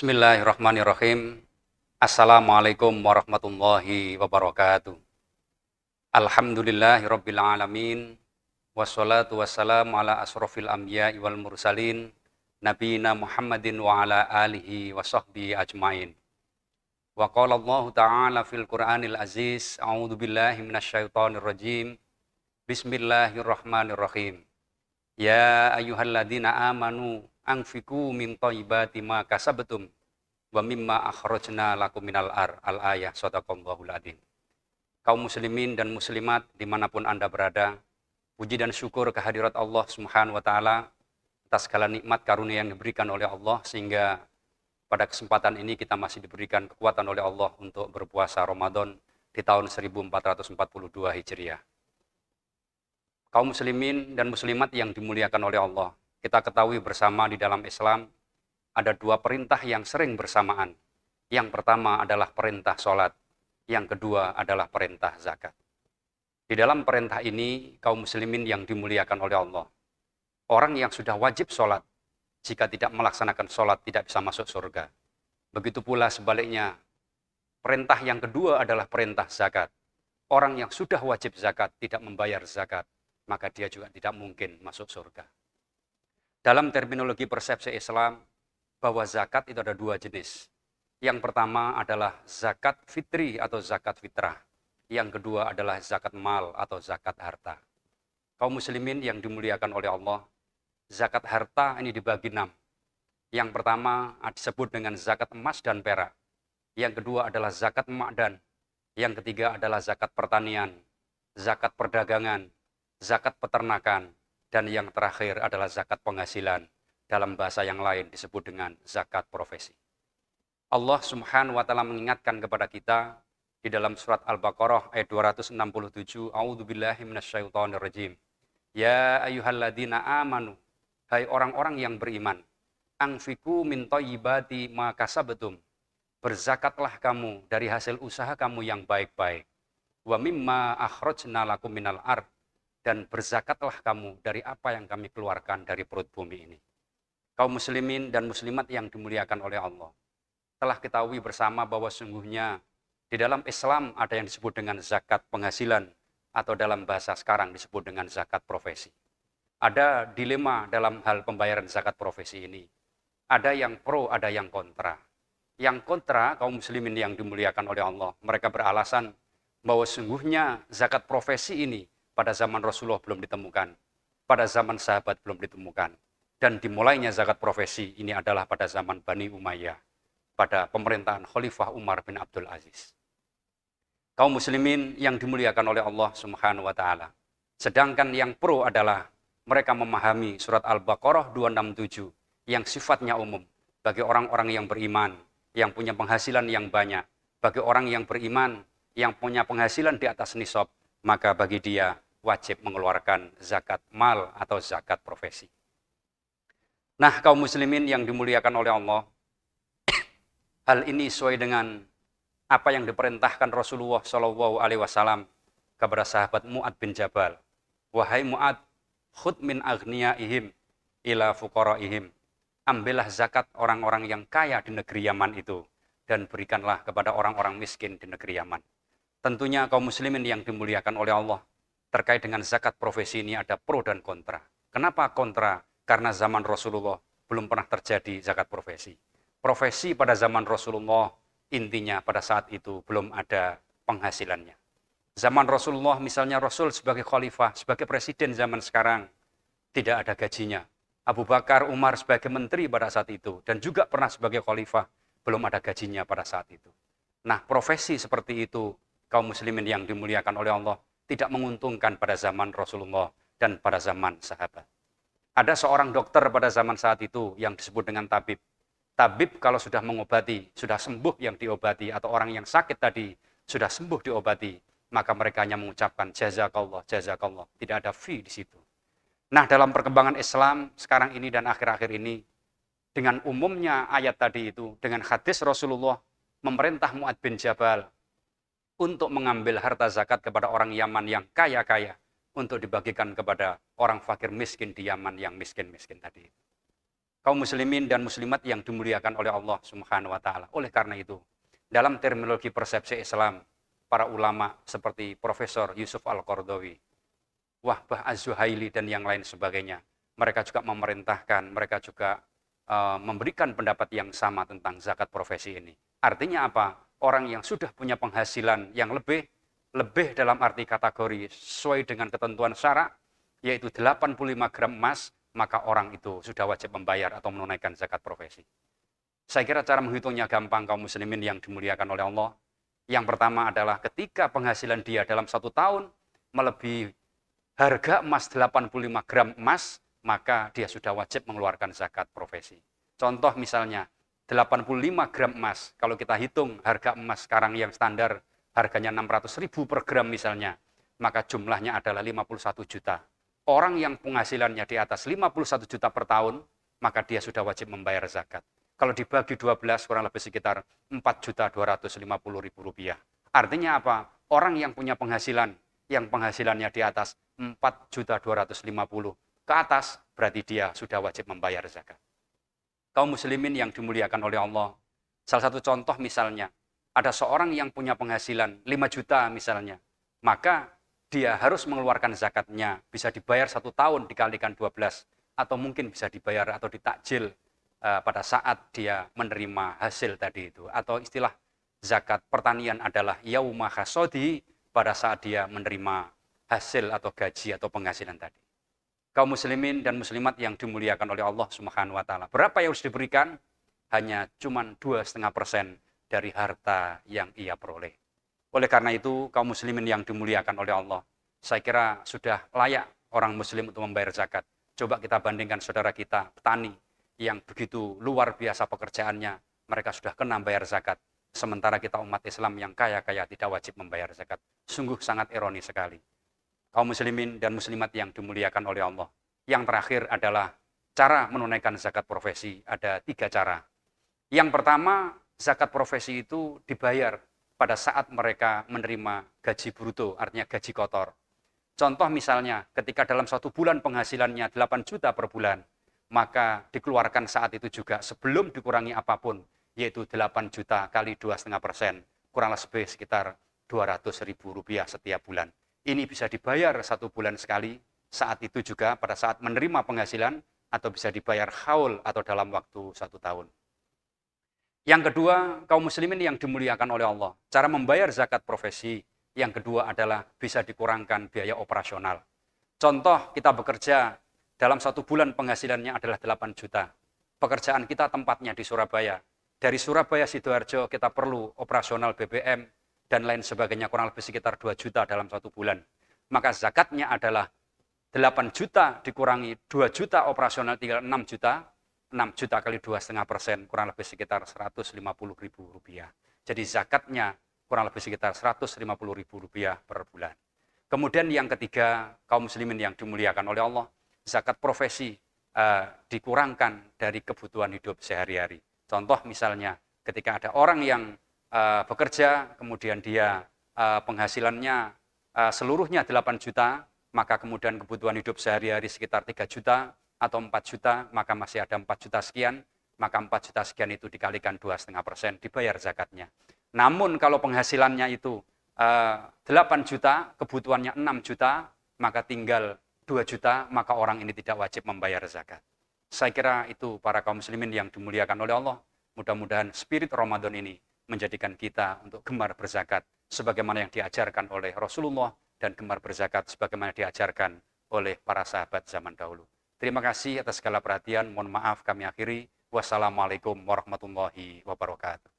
Bismillahirrahmanirrahim. Assalamualaikum warahmatullahi wabarakatuh. Alhamdulillahirabbil alamin. Wassalatu wassalamu ala asrofil anbiya'i wal mursalin nabiyina Muhammadin wa ala alihi wa sahbihi ajmain. Wa qala Allah ta'ala fil Qur'anil Aziz, a'udzu billahi minasyaitonir rajim. Bismillahirrahmanirrahim. Ya ayyuhalladzina amanu anfiqu min thayyibati ma kasabtum wa mimma akhrajna lakum minal al-ayah. Shadaqallahul adzim. Kaum muslimin dan muslimat dimanapun Anda berada, puji dan syukur kehadirat Allah Subhanahu wa taala atas segala nikmat karunia yang diberikan oleh Allah, sehingga pada kesempatan ini kita masih diberikan kekuatan oleh Allah untuk berpuasa Ramadan di tahun 1442 Hijriah. Kaum muslimin dan muslimat yang dimuliakan oleh Allah, kita ketahui bersama di dalam Islam ada dua perintah yang sering bersamaan. Yang pertama adalah perintah sholat, yang kedua adalah perintah zakat. Di dalam perintah ini, kaum muslimin yang dimuliakan oleh Allah, orang yang sudah wajib sholat, jika tidak melaksanakan sholat tidak bisa masuk surga. Begitu pula sebaliknya, perintah yang kedua adalah perintah zakat. Orang yang sudah wajib zakat tidak membayar zakat, maka dia juga tidak mungkin masuk surga. Dalam terminologi persepsi Islam, bahwa zakat itu ada dua jenis. Yang pertama adalah zakat fitri atau zakat fitrah. Yang kedua adalah zakat mal atau zakat harta. Kaum muslimin yang dimuliakan oleh Allah, zakat harta ini dibagi 6. Yang pertama disebut dengan zakat emas dan perak. Yang kedua adalah zakat ma'dan. Yang ketiga adalah zakat pertanian, zakat perdagangan, zakat peternakan, dan yang terakhir adalah zakat penghasilan. Dalam bahasa yang lain disebut dengan zakat profesi. Allah Subhanahu wa taala mengingatkan kepada kita di dalam surat Al-Baqarah ayat 267, a'udzubillahi minasyaitonir rajim. Ya ayyuhalladzina amanu, hai orang-orang yang beriman, anfiqu min thayyibati ma kasabtum, berzakatlah kamu dari hasil usaha kamu yang baik-baik. Wa mimma akhrajna lakum minal ard, dan berzakatlah kamu dari apa yang kami keluarkan dari perut bumi ini. Kaum muslimin dan muslimat yang dimuliakan oleh Allah, telah ketahui bersama bahwa sungguhnya di dalam Islam ada yang disebut dengan zakat penghasilan, atau dalam bahasa sekarang disebut dengan zakat profesi. Ada dilema dalam hal pembayaran zakat profesi ini. Ada yang pro, ada yang kontra. Yang kontra, kaum muslimin yang dimuliakan oleh Allah, mereka beralasan bahwa sungguhnya zakat profesi ini pada zaman Rasulullah belum ditemukan, pada zaman sahabat belum ditemukan, dan dimulainya zakat profesi ini adalah pada zaman Bani Umayyah, pada pemerintahan Khalifah Umar bin Abdul Aziz. Kaum muslimin yang dimuliakan oleh Allah Subhanahu wa taala, sedangkan yang pro adalah mereka memahami surat Al-Baqarah 267 yang sifatnya umum bagi orang-orang yang beriman, yang punya penghasilan yang banyak, bagi orang yang beriman yang punya penghasilan di atas nisab, maka bagi dia wajib mengeluarkan zakat mal atau zakat profesi. Nah, kaum muslimin yang dimuliakan oleh Allah, hal ini sesuai dengan apa yang diperintahkan Rasulullah SAW kepada sahabat Mu'ad bin Jabal. Wahai Mu'ad, khud min aghniyaihim ila fuqaraihim. Ambillah zakat orang-orang yang kaya di negeri Yaman itu dan berikanlah kepada orang-orang miskin di negeri Yaman. Tentunya kaum muslimin yang dimuliakan oleh Allah, terkait dengan zakat profesi ini ada pro dan kontra. Kenapa kontra? Karena zaman Rasulullah belum pernah terjadi zakat profesi. Profesi pada zaman Rasulullah intinya pada saat itu belum ada penghasilannya. Zaman Rasulullah misalnya Rasul sebagai khalifah, sebagai presiden zaman sekarang, tidak ada gajinya. Abu Bakar, Umar sebagai menteri pada saat itu, dan juga pernah sebagai khalifah, belum ada gajinya pada saat itu. Nah, profesi seperti itu, kaum muslimin yang dimuliakan oleh Allah, tidak menguntungkan pada zaman Rasulullah dan pada zaman sahabat. Ada seorang dokter pada zaman saat itu yang disebut dengan tabib. Tabib kalau sudah mengobati, sudah sembuh yang diobati, atau orang yang sakit tadi sudah sembuh diobati, maka mereka hanya mengucapkan jazakallah, jazakallah. Tidak ada fee di situ. Nah, dalam perkembangan Islam sekarang ini dan akhir-akhir ini, dengan umumnya ayat tadi itu, dengan hadis Rasulullah memerintah Mu'ad bin Jabal untuk mengambil harta zakat kepada orang Yaman yang kaya-kaya, untuk dibagikan kepada orang fakir miskin di Yaman yang miskin-miskin tadi. Kaum muslimin dan muslimat yang dimuliakan oleh Allah Subhanahu wa taala. Oleh karena itu, dalam terminologi persepsi Islam, para ulama seperti Profesor Yusuf Al-Qaradawi, Wahbah Az-Zuhaili dan yang lain sebagainya, mereka juga memerintahkan, mereka juga memberikan pendapat yang sama tentang zakat profesi ini. Artinya apa? Orang yang sudah punya penghasilan yang lebih dalam arti kategori sesuai dengan ketentuan syarak, yaitu 85 gram emas, maka orang itu sudah wajib membayar atau menunaikan zakat profesi. Saya kira cara menghitungnya gampang, kaum muslimin yang dimuliakan oleh Allah. Yang pertama adalah ketika penghasilan dia dalam 1 tahun melebihi harga emas 85 gram emas, maka dia sudah wajib mengeluarkan zakat profesi. Contoh misalnya, 85 gram emas, kalau kita hitung harga emas sekarang yang standar, harganya 600.000 per gram misalnya, maka jumlahnya adalah 51 juta. Orang yang penghasilannya di atas 51 juta per tahun, maka dia sudah wajib membayar zakat. Kalau dibagi 12, kurang lebih sekitar 4.250.000 rupiah. Artinya apa? Orang yang punya penghasilan, yang penghasilannya di atas 4.250.000 ke atas, berarti dia sudah wajib membayar zakat. Kaum muslimin yang dimuliakan oleh Allah, salah satu contoh misalnya, ada seorang yang punya penghasilan 5 juta misalnya, maka dia harus mengeluarkan zakatnya, bisa dibayar 1 tahun dikalikan 12, atau mungkin bisa dibayar atau ditakjil pada saat dia menerima hasil tadi itu. Atau istilah zakat pertanian adalah yauma hasodi, pada saat dia menerima hasil atau gaji atau penghasilan tadi. Kaum muslimin dan muslimat yang dimuliakan oleh Allah Subhanahu wa taala. Berapa yang harus diberikan? Hanya cuman 2,5% dari harta yang ia peroleh. Oleh karena itu, kaum muslimin yang dimuliakan oleh Allah, saya kira sudah layak orang muslim untuk membayar zakat. Coba kita bandingkan saudara kita, petani, yang begitu luar biasa pekerjaannya, mereka sudah kena bayar zakat. Sementara kita umat Islam yang kaya-kaya tidak wajib membayar zakat. Sungguh sangat ironis sekali. Kaum muslimin dan muslimat yang dimuliakan oleh Allah. Yang terakhir adalah cara menunaikan zakat profesi. Ada 3 cara. Yang pertama, zakat profesi itu dibayar pada saat mereka menerima gaji bruto, artinya gaji kotor. Contoh misalnya, ketika dalam 1 bulan penghasilannya 8 juta per bulan, maka dikeluarkan saat itu juga sebelum dikurangi apapun, yaitu 8 juta kali 2,5%, kurang lebih sekitar 200.000 rupiah setiap bulan. Ini bisa dibayar 1 bulan sekali, saat itu juga pada saat menerima penghasilan, atau bisa dibayar haul atau dalam waktu 1 tahun. Yang kedua, kaum muslimin yang dimuliakan oleh Allah, cara membayar zakat profesi yang kedua adalah bisa dikurangkan biaya operasional. Contoh, kita bekerja dalam 1 bulan penghasilannya adalah 8 juta. Pekerjaan kita tempatnya di Surabaya. Dari Surabaya Sidoarjo kita perlu operasional BBM dan lain sebagainya kurang lebih sekitar 2 juta dalam 1 bulan. Maka zakatnya adalah 8 juta dikurangi 2 juta operasional tinggal 6 juta. 6 juta kali 2,5%, kurang lebih sekitar 150.000 rupiah. Jadi zakatnya kurang lebih sekitar 150.000 rupiah per bulan. Kemudian yang ketiga, kaum muslimin yang dimuliakan oleh Allah, zakat profesi dikurangkan dari kebutuhan hidup sehari-hari. Contoh misalnya, ketika ada orang yang bekerja, kemudian dia penghasilannya seluruhnya 8 juta, maka kemudian kebutuhan hidup sehari-hari sekitar 3 juta, atau 4 juta, maka masih ada 4 juta sekian, maka 4 juta sekian itu dikalikan 2,5%, dibayar zakatnya. Namun kalau penghasilannya itu 8 juta, kebutuhannya 6 juta, maka tinggal 2 juta, maka orang ini tidak wajib membayar zakat. Saya kira itu para kaum muslimin yang dimuliakan oleh Allah. Mudah-mudahan spirit Ramadan ini menjadikan kita untuk gemar berzakat, sebagaimana yang diajarkan oleh Rasulullah, dan gemar berzakat sebagaimana diajarkan oleh para sahabat zaman dahulu. Terima kasih atas segala perhatian. Mohon maaf kami akhiri. Wassalamualaikum warahmatullahi wabarakatuh.